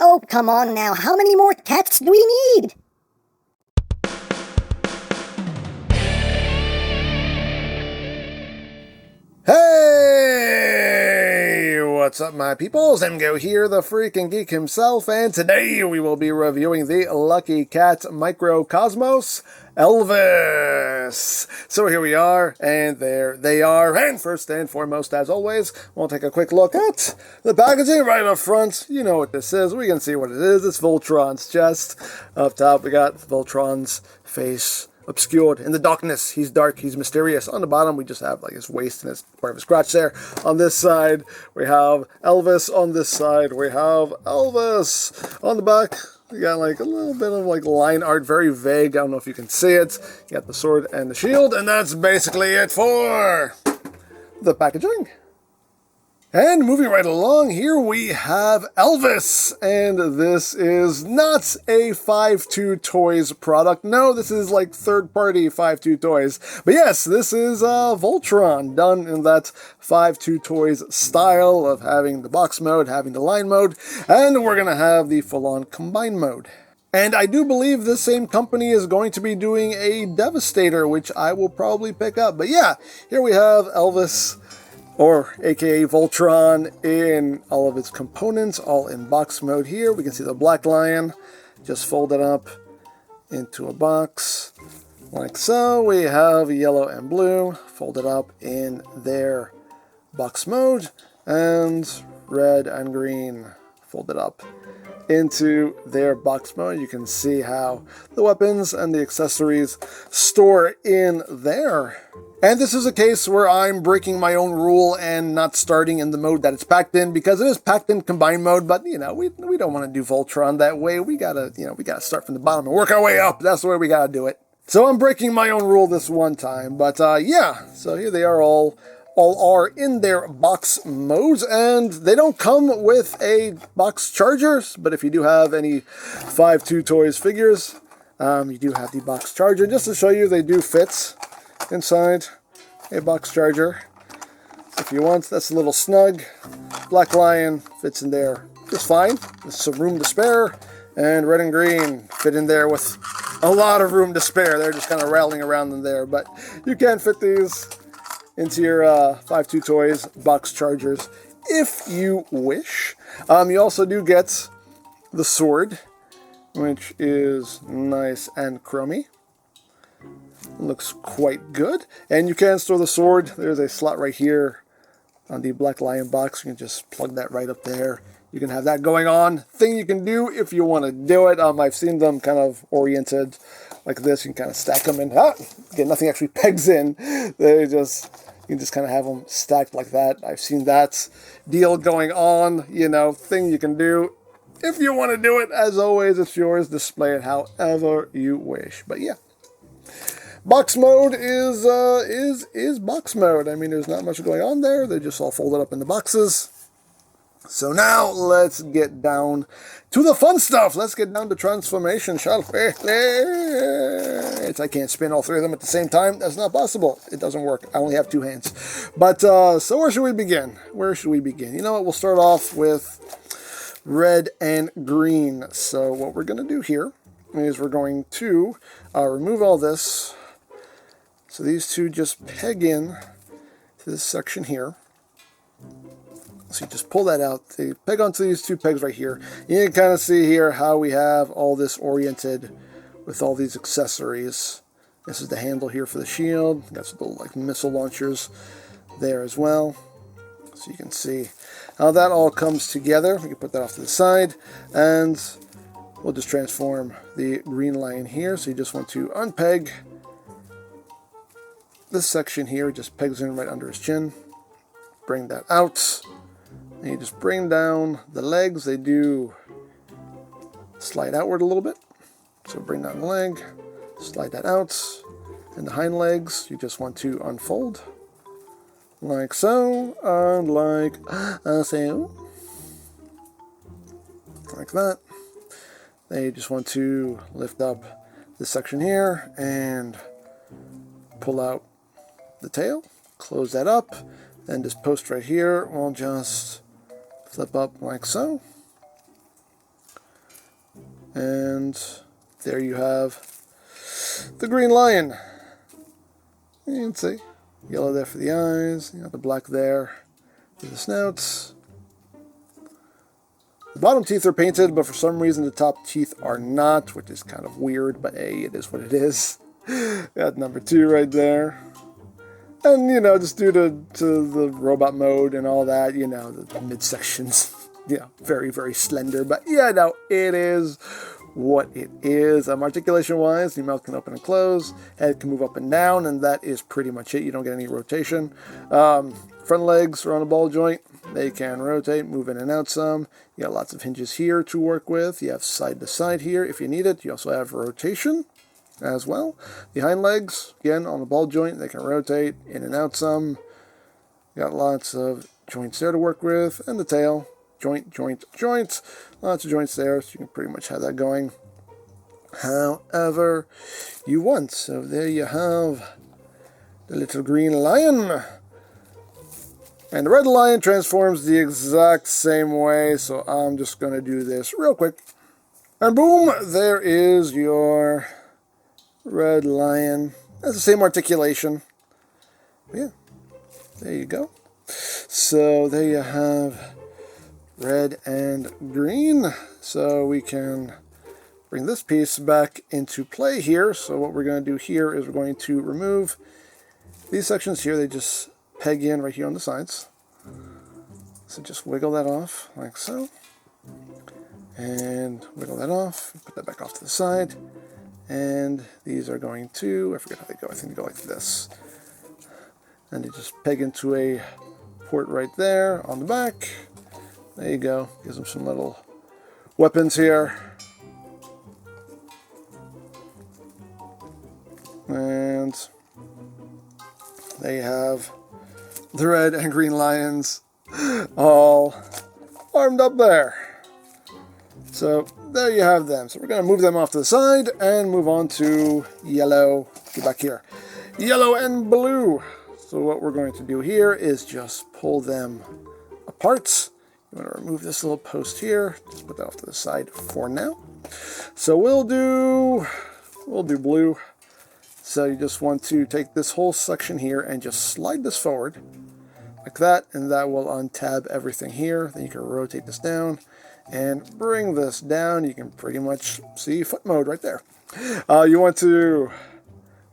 Oh, come on now, how many more cats do we need? Hey! What's up, my peoples? EmGo here, the freaking geek himself, and today we will be reviewing the Lucky Cat Microcosmos Elvis. So here we are, and there they are. And first and foremost, as always, we'll take a quick look at the packaging right up front. You know what this is. We can see what it is. It's Voltron's chest. Up top, we got Voltron's face obscured in the darkness. He's dark, he's mysterious. On the bottom, we just have like his waist and his part of his crotch there. On this side, we have Elvis. On this side, we have Elvis. On the back, we got like a little bit of like line art, very vague. I don't know if you can see it. You got the sword and the shield, and that's basically it for the packaging. And moving right along, here we have Elvis, and this is not a 5-2 Toys product. No, this is like third-party 5-2 Toys. But yes, this is Voltron, done in that 5-2 Toys style of having the box mode, having the line mode, and we're going to have the full-on combine mode. And I do believe this same company is going to be doing a Devastator, which I will probably pick up. But yeah, here we have Elvis, or aka Voltron, in all of its components, all in box mode here. We can see the black lion just folded up into a box like so. We have yellow and blue folded up in their box mode, and red and green folded up into their box mode. You can see how the weapons and the accessories store in there. And this is a case where I'm breaking my own rule and not starting in the mode that it's packed in, because it is packed in combined mode, but you know, we don't want to do Voltron that way. We gotta start from the bottom and work our way up. That's the way we gotta do it. So I'm breaking my own rule this one time, but yeah, so here they are, all are in their box modes, and they don't come with a box charger, but if you do have any 5-2 Toys figures, you do have the box charger. Just to show you, they do fit inside a box charger. So if you want, that's a little snug. Black Lion fits in there just fine. There's some room to spare, and red and green fit in there with a lot of room to spare. They're just kind of rattling around in there, but you can fit these into your 5-2 Toys box chargers if you wish. You also do get the sword, which is nice and chromy. Looks quite good. And you can store the sword. There's a slot right here on the Black Lion box. You can just plug that right up there. You can have that going on. Thing you can do if you want to do it. I've seen them kind of oriented like this. You can kind of stack them in. Again, nothing actually pegs in. You can just kind of have them stacked like that. I've seen that deal going on. You know, thing you can do. If you want to do it, as always, it's yours. Display it however you wish. But yeah. Box mode is box mode. I mean, there's not much going on there. They're just all folded up in the boxes. So now let's get down to the fun stuff. Let's get down to transformation, shall we? I can't spin all three of them at the same time. That's not possible. It doesn't work. I only have two hands. But so where should we begin? Where should we begin? You know what? We'll start off with red and green. So what we're going to do here is we're going to remove all this. So these two just peg in to this section here. So you just pull that out. They peg onto these two pegs right here. You can kind of see here how we have all this oriented with all these accessories. This is the handle here for the shield. Got some little like missile launchers there as well. So you can see how that all comes together. We can put that off to the side, and we'll just transform the green lion here. So you just want to unpeg this section here. It just pegs in right under his chin. Bring that out. And you just bring down the legs. They do slide outward a little bit. So bring down the leg, slide that out. And the hind legs, you just want to unfold. Like so. And like so. Like that. Then you just want to lift up this section here and pull out the tail, close that up, then this post right here will just flip up like so. And there you have the green lion. You can see yellow there for the eyes, you got the black there for the snouts. The bottom teeth are painted, but for some reason the top teeth are not, which is kind of weird, but hey, it is what it is. Got number 2 right there. And, you know, just due to the robot mode and all that, you know, the midsections, yeah, very, very slender. But, yeah, no, it is what it is. Articulation-wise, the mouth can open and close, head can move up and down, and that is pretty much it. You don't get any rotation. Front legs are on a ball joint. They can rotate, move in and out some. You got lots of hinges here to work with. You have side to side here if you need it. You also have rotation as well. The hind legs, again, on the ball joint, they can rotate in and out some. You got lots of joints there to work with. And the tail, joint, joint, joint. Lots of joints there, so you can pretty much have that going however you want. So there you have the little green lion. And the red lion transforms the exact same way, so I'm just going to do this real quick. And boom, there is your red lion. That's the same articulation. Yeah, there you go. So there you have red and green. So we can bring this piece back into play here. So what we're going to do here is we're going to remove these sections here. They just peg in right here on the sides. So just wiggle that off like so. And wiggle that off. Put that back off to the side. And these are going to, I forget how they go, I think they go like this. And they just peg into a port right there on the back. There you go. Gives them some little weapons here. And they have the red and green lions all armed up there. So there you have them. So we're going to move them off to the side and move on to yellow. Get back here. Yellow and blue. So what we're going to do here is just pull them apart. You want to remove this little post here. Just put that off to the side for now. So we'll do blue. So you just want to take this whole section here and just slide this forward like that, and that will untab everything here. Then you can rotate this down and bring this down. You can pretty much see foot mode right there. You want to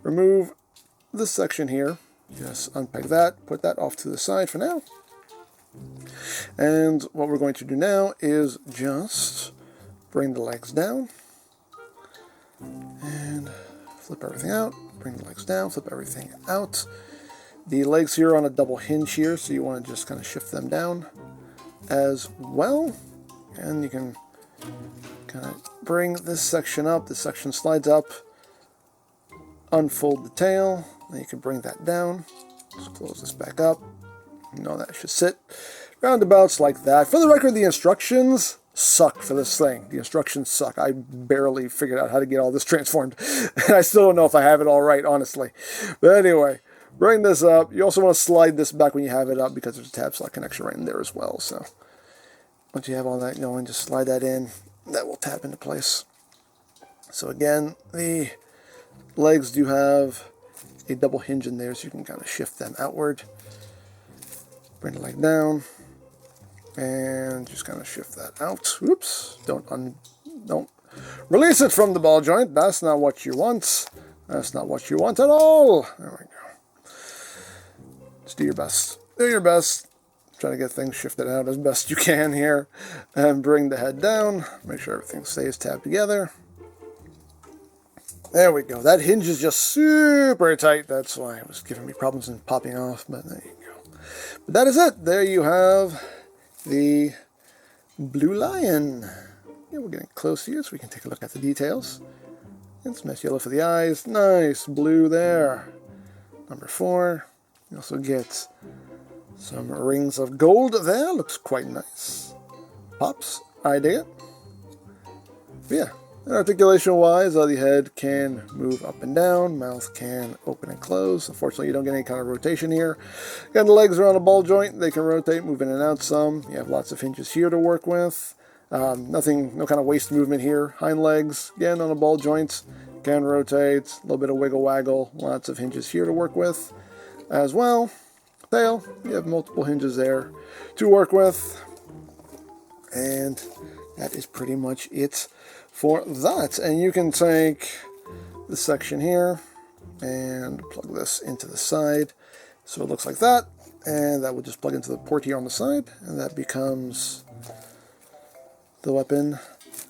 remove this section here. Just unpeg that, put that off to the side for now. And what we're going to do now is just bring the legs down and flip everything out. Bring the legs down, flip everything out. The legs here are on a double hinge here, so you want to just kind of shift them down as well. And you can kind of bring this section up. This section slides up. Unfold the tail. Then you can bring that down. Just close this back up. No, that should sit roundabouts like that. For the record, the instructions suck for this thing. The instructions suck. I barely figured out how to get all this transformed. And I still don't know if I have it all right, honestly. But anyway, bring this up. You also want to slide this back when you have it up because there's a tab slot connection right in there as well. So once you have all that going, just slide that in. That will tap into place. So again, the legs do have a double hinge in there, so you can kind of shift them outward. Bring the leg down. And just kind of shift that out. Oops. Don't release it from the ball joint. That's not what you want. That's not what you want at all. There we go. Just do your best. Do your best. Try to get things shifted out as best you can here. And bring the head down. Make sure everything stays tabbed together. There we go. That hinge is just super tight. That's why it was giving me problems and popping off. But there you go. But that is it. There you have the blue lion. Yeah, we're getting close here so we can take a look at the details. It's nice yellow for the eyes. Nice blue there. Number 4. You also get some rings of gold there. Looks quite nice. Pops. I dig it. But yeah. Articulation-wise, the head can move up and down, mouth can open and close. Unfortunately, you don't get any kind of rotation here. Again, the legs are on a ball joint. They can rotate, move in and out some. You have lots of hinges here to work with. Nothing, no kind of waist movement here. Hind legs, again, on a ball joint. Can rotate, a little bit of wiggle waggle. Lots of hinges here to work with as well. Tail, you have multiple hinges there to work with. And that is pretty much it for that. And you can take this section here and plug this into the side. So it looks like that. And that will just plug into the port here on the side. And that becomes the weapon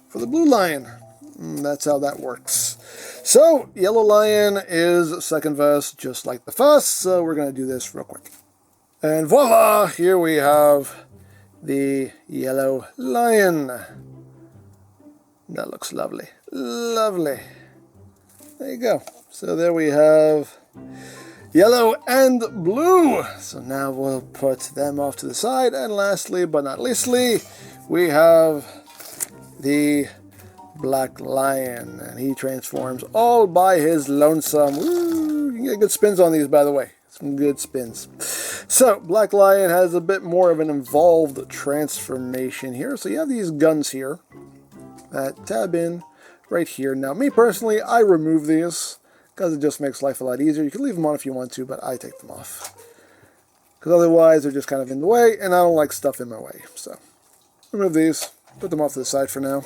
for the blue lion. That's how that works. So, yellow lion is second vest, just like the first. So we're going to do this real quick. And voila! Here we have the yellow lion. That looks lovely. Lovely. There you go. So there we have yellow and blue. So now we'll put them off to the side. And lastly, but not leastly, we have the black lion. And he transforms all by his lonesome. Woo! You can get good spins on these, by the way. Some good spins. So, black lion has a bit more of an involved transformation here. So you have these guns here that tab in right here. Now, me personally, I remove these because it just makes life a lot easier. You can leave them on if you want to, but I take them off. Because otherwise, they're just kind of in the way, and I don't like stuff in my way. So, remove these, put them off to the side for now.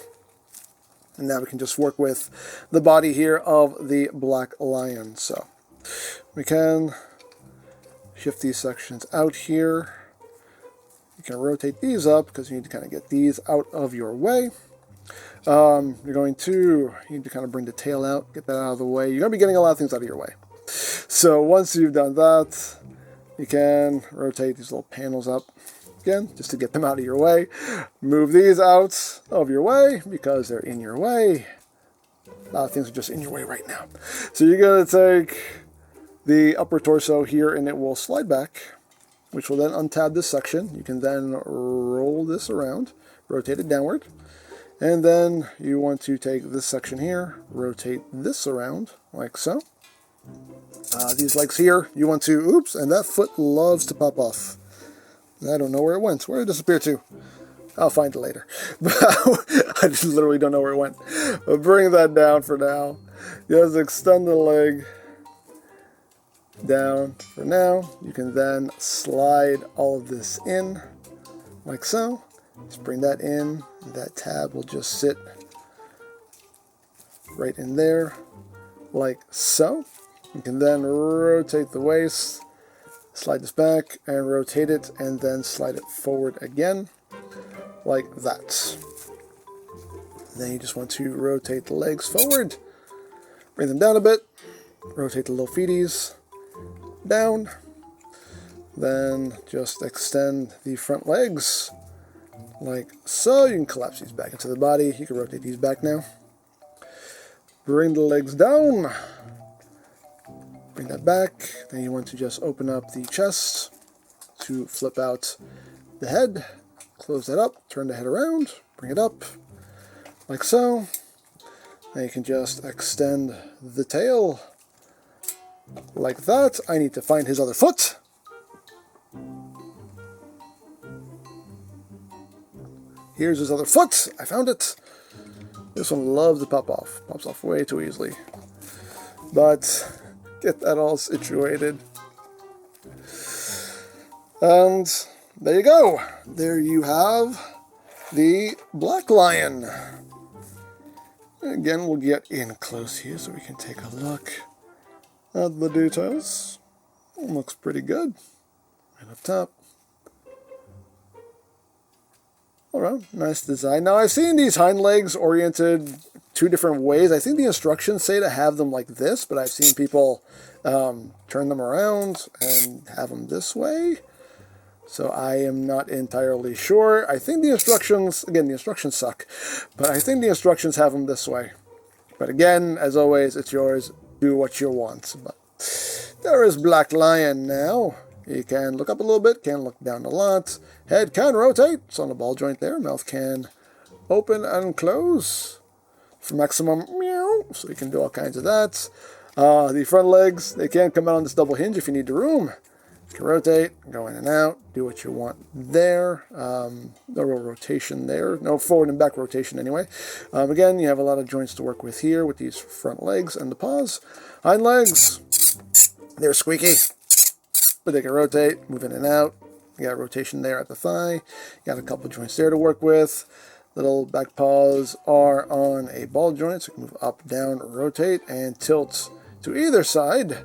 And now we can just work with the body here of the black lion. So, we can shift these sections out here. You can rotate these up because you need to kind of get these out of your way. You need to kind of bring the tail out, get that out of the way. You're going to be getting a lot of things out of your way. So once you've done that, you can rotate these little panels up again, just to get them out of your way. Move these out of your way because they're in your way. A lot of things are just in your way right now. So you're going to take the upper torso here and it will slide back, which will then untab this section. You can then roll this around, rotate it downward. And then you want to take this section here, rotate this around, like so. These legs here, you want to, oops, and that foot loves to pop off. I don't know where it went. Where did it disappear to? I'll find it later. I just literally don't know where it went. But bring that down for now. Just extend the leg down for now. You can then slide all of this in, like so. Just bring that in. That tab will just sit right in there, like so. You can then rotate the waist, slide this back, and rotate it, and then slide it forward again, like that. Then you just want to rotate the legs forward, bring them down a bit, rotate the little feeties down, then just extend the front legs, like so. You can collapse these back into the body. You can rotate these back now. Bring the legs down. Bring that back. Then you want to just open up the chest to flip out the head. Close that up. Turn the head around. Bring it up. Like so. Then you can just extend the tail. Like that. I need to find his other foot. Here's his other foot. I found it. This one loves to pop off. Pops off way too easily. But get that all situated. And there you go. There you have the black lion. Again, we'll get in close here so we can take a look at the details. Looks pretty good. Right up top. Alright, nice design. Now, I've seen these hind legs oriented two different ways. I think the instructions say to have them like this, but I've seen people turn them around and have them this way. So I am not entirely sure. I think the instructions, again, the instructions suck, but I think the instructions have them this way. But again, as always, it's yours. Do what you want. But there is Black Lion now. You can look up a little bit, can look down a lot. Head can rotate. It's on the ball joint there. Mouth can open and close for maximum meow. So you can do all kinds of that. The front legs, they can come out on this double hinge if you need the room. You can rotate, go in and out, do what you want there. No real rotation there. No forward and back rotation anyway. Again, you have a lot of joints to work with here with these front legs and the paws. Hind legs, they're squeaky, but they can rotate, move in and out. You got rotation there at the thigh. You got a couple joints there to work with. Little back paws are on a ball joint, so you can move up, down, rotate, and tilt to either side.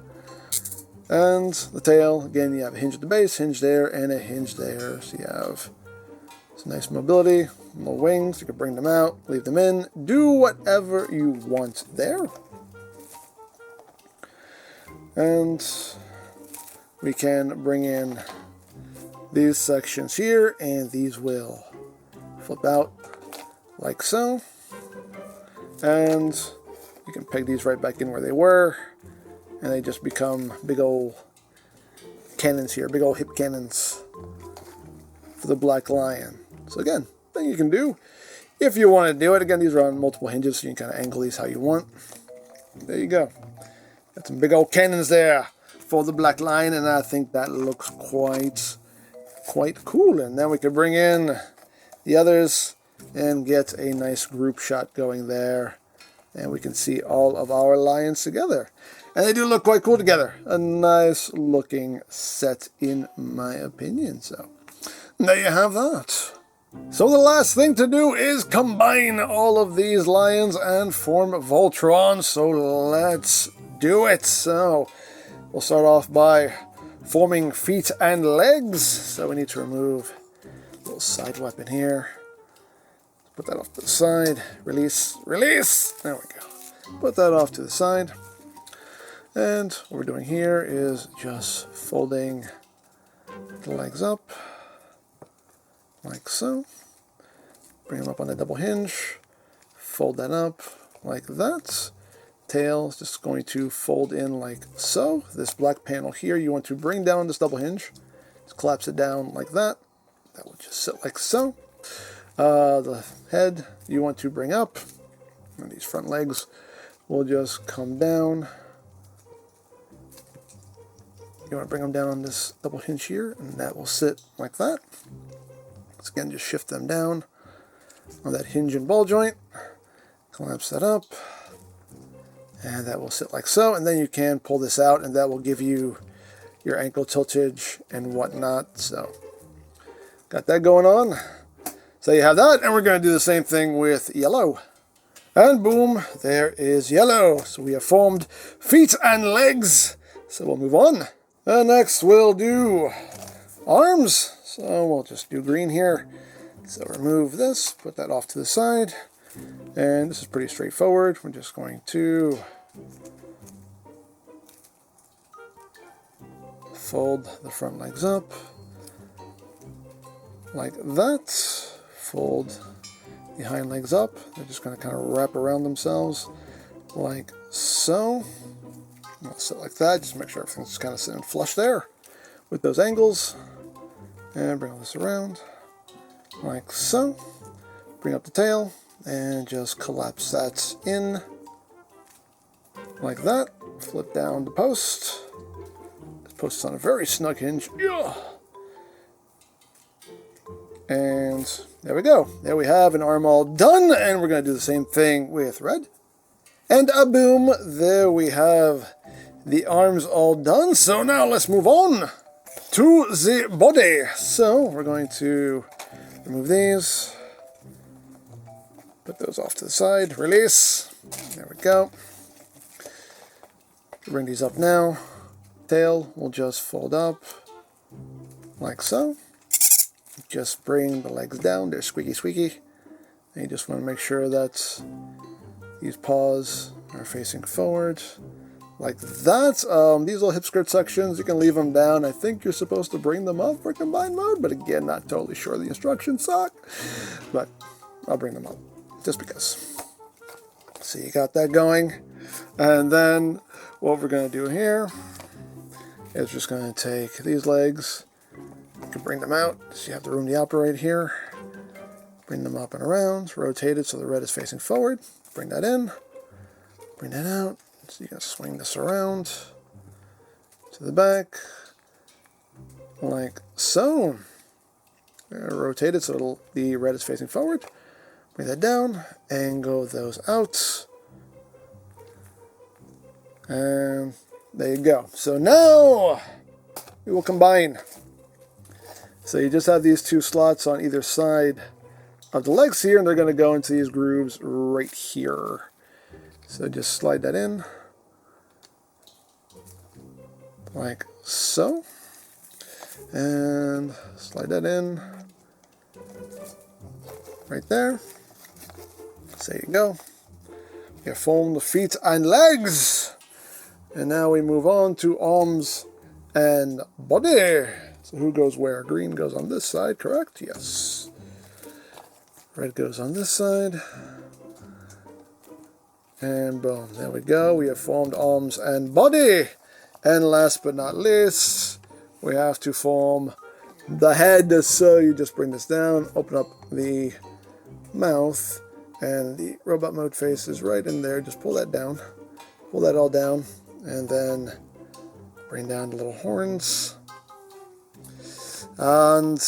And the tail, again, you have a hinge at the base, hinge there, and a hinge there. So you have some nice mobility, little wings. You can bring them out, leave them in, do whatever you want there. And we can bring in these sections here, and these will flip out like so. And you can peg these right back in where they were. And they just become big old cannons here, big old hip cannons for the Black Lion. So again, thing you can do if you want to do it. Again, these are on multiple hinges, so you can kind of angle these how you want. There you go. Got some big old cannons there for the Black Lion, and I think that looks quite cool. And then we could bring in the others and get a nice group shot going there. And we can see all of our lions together. And they do look quite cool together. A nice looking set in my opinion. So there you have that. So the last thing to do is combine all of these lions and form Voltron. So let's do it. So we'll start off by forming feet and legs. So we need to remove a little side weapon here. Put that off to the side. Release, release. There we go. Put that off to the side. And what we're doing here is just folding the legs up like so. Bring them up on the double hinge. Fold that up like that. Tail is just going to fold in like so. This black panel here, you want to bring down this double hinge. Just collapse it down like that. That will just sit like so. The head you want to bring up, and these front legs will just come down. You want to bring them down on this double hinge here, and that will sit like that. Let's again just shift them down on that hinge and ball joint. Collapse that up, and that will sit like so. And then you can pull this out, and that will give you your ankle tiltage and whatnot. So, got that going on. So you have that, and we're going to do the same thing with yellow. And boom, there is yellow. So we have formed feet and legs. So we'll move on. And next we'll do arms. So we'll just do green here. So remove this, put that off to the side. And this is pretty straightforward. We're just going to fold the front legs up like that. Fold the hind legs up. They're just going to kind of wrap around themselves like so. I'll sit like that. Just make sure everything's kind of sitting flush there with those angles. And bring all this around like so. Bring up the tail and just collapse that in like that. Flip down the post. This post is on a very snug hinge. Yeah. And there we go. There we have an arm all done, and we're going to do the same thing with red. And boom, there we have the arms all done. So now let's move on to the body. So we're going to remove these. Put those off to the side. Release. There we go. Bring these up now. Tail will just fold up like so. Just bring the legs down. They're squeaky, squeaky. And you just want to make sure that these paws are facing forward like that. These little hip skirt sections, you can leave them down. I think you're supposed to bring them up for combined mode, but again, not totally sure the instructions suck. But I'll bring them up just because. So you got that going. And then what we're going to do here is just going to take these legs. You can bring them out, so you have the room to operate here. Bring them up and around, rotate it so the red is facing forward. Bring that in, bring that out. So you can swing this around to the back, like so. Rotate it so the red is facing forward. Bring that down, angle those out. And there you go. So now we will combine. So you just have these two slots on either side of the legs here, and they're going to go into these grooves right here. So just slide that in, like so. And slide that in, right there. So there you go. We have formed the feet and legs. And now we move on to arms and body. So who goes where? Green goes on this side, correct? Yes. Red goes on this side. And boom, there we go. We have formed arms and body. And last but not least, we have to form the head. So you just bring this down, open up the mouth, and the robot mode face is right in there. Just pull that down. Pull that all down. And then bring down the little horns. And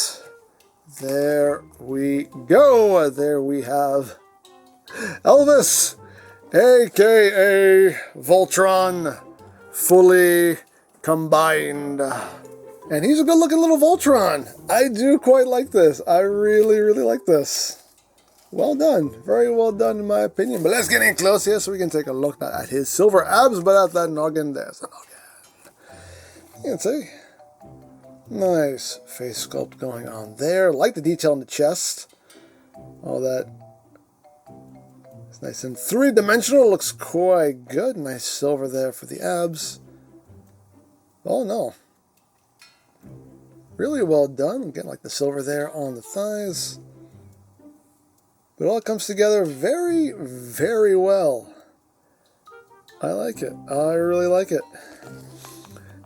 there we go. There we have Elvis, aka Voltron, fully combined. And he's a good looking little Voltron. I do quite like this. I really, really like this. Well done. Very well done in my opinion. But let's get in close here so we can take a look not at his silver abs, but at that noggin. There's the noggin. You can see. Nice face sculpt going on there. Like the detail in the chest. All that. It's nice and three-dimensional. Looks quite good. Nice silver there for the abs. Oh no. Really well done. Getting like the silver there on the thighs. But it all comes together very, very well. I like it. I really like it.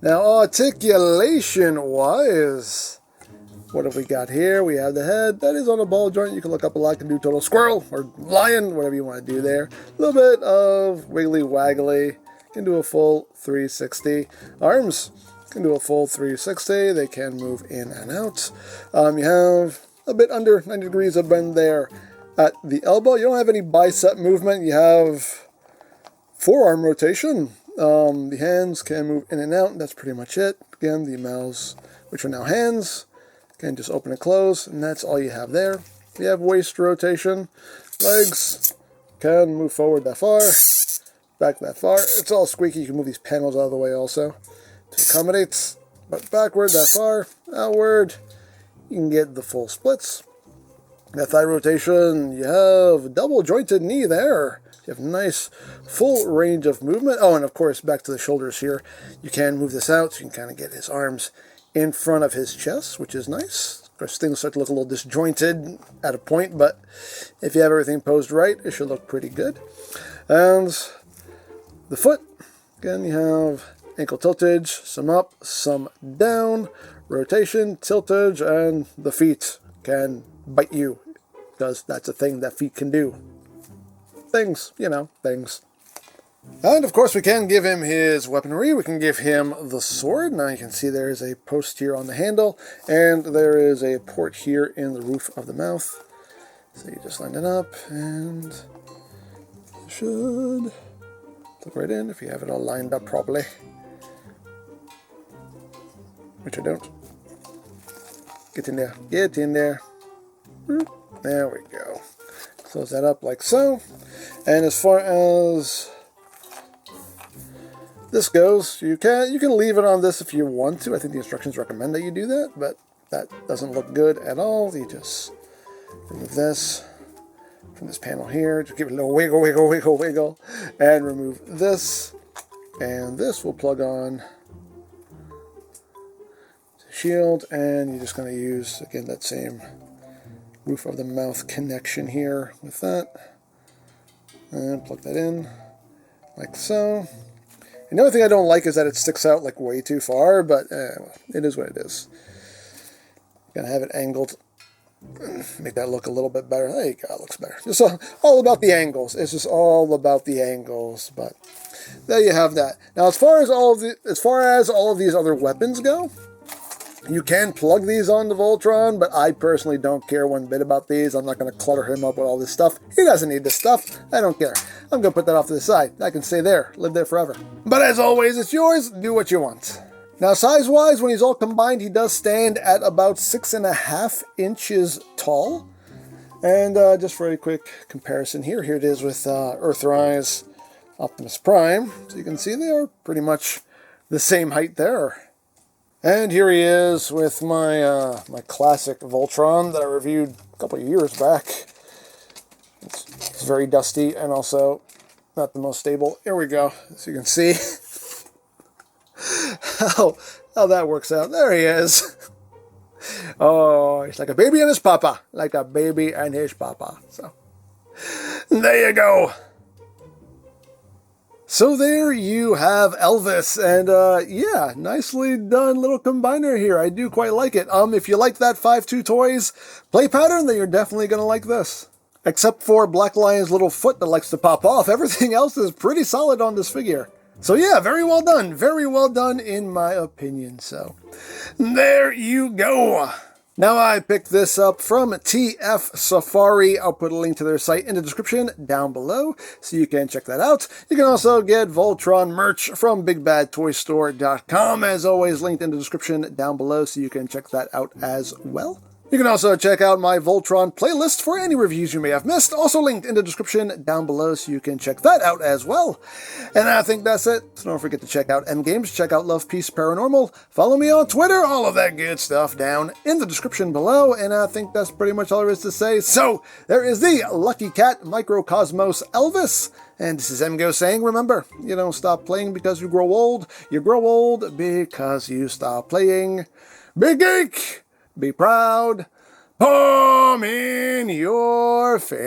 Now, articulation-wise, what have we got here? We have the head. That is on a ball joint. You can look up a lot. Can do total squirrel or lion, whatever you want to do there. A little bit of wiggly-waggly. Can do a full 360. Arms can do a full 360. They can move in and out. You have a bit under 90 degrees of bend there at the elbow. You don't have any bicep movement. You have forearm rotation. The hands can move in and out. That's pretty much it. Again, the mouths, which are now hands, can just open and close, and that's all you have there. You have waist rotation. Legs can move forward that far, back that far. It's all squeaky. You can move these panels out of the way also to accommodate. But backward that far, outward, you can get the full splits. That thigh rotation, you have double jointed knee there. You have nice full range of movement. Oh, and of course, back to the shoulders here. You can move this out so you can kind of get his arms in front of his chest, which is nice. Of course, things start to look a little disjointed at a point, but if you have everything posed right, it should look pretty good. And the foot, again, you have ankle tiltage, some up, some down, rotation, tiltage, and the feet can bite you, because that's a thing that feet can do. Things, you know, things. And of course we can give him his weaponry. We can give him the sword. Now you can see there is a post here on the handle, and there is a port here in the roof of the mouth. So you just line it up, and you should look right in if you have it all lined up properly. Which I don't. Get in there. Get in there. There we go. Close that up like so. And as far as this goes, you can leave it on this if you want to. I think the instructions recommend that you do that, but that doesn't look good at all. You just remove this from this panel here. Just give it a little wiggle, wiggle, wiggle, wiggle. And remove this. And this will plug on to the shield. And you're just going to use, again, that same roof of the mouth connection here with that. And plug that in like so. And the only thing I don't like is that it sticks out like way too far, but it is what it is. Gonna have it angled. Make that look a little bit better. There you go, it looks better. Just all about the angles. It's just all about the angles. But there you have that. Now, as far as all of these other weapons go, You can plug these onto Voltron, but I personally don't care one bit about these. I'm not going to clutter him up with all this stuff. He doesn't need this stuff. I don't care. I'm going to put that off to the side. I can stay there, live there forever. But as always, it's yours. Do what you want. Now, size-wise, when he's all combined, he does stand at about 6.5 inches tall. And just for a quick comparison here it is with Earthrise Optimus Prime. So you can see they are pretty much the same height there. And here he is with my my classic Voltron that I reviewed a couple of years back. It's very dusty and also not the most stable. Here we go. As you can see how that works out. There he is. Oh, he's like a baby and his papa. Like a baby and his papa. So, there you go. So there you have Elvis, and yeah, nicely done little combiner here. I do quite like it. If you like that 5.2 Toys play pattern, then you're definitely going to like this. Except for Black Lion's little foot that likes to pop off, everything else is pretty solid on this figure. So yeah, very well done in my opinion. So there you go. Now I picked this up from TF Safari. I'll put a link to their site in the description down below so you can check that out. You can also get Voltron merch from BigBadToyStore.com. As always, linked in the description down below so you can check that out as well. You can also check out my Voltron playlist for any reviews you may have missed, also linked in the description down below so you can check that out as well. And I think that's it. So don't forget to check out EmGo's, check out Love, Peace, Paranormal, follow me on Twitter, all of that good stuff down in the description below, and I think that's pretty much all there is to say. So there is the Lucky Cat Microcosmos Elvis, and this is EmGo saying, remember, you don't stop playing because you grow old because you stop playing. Big geek! Be proud. Palm in your face.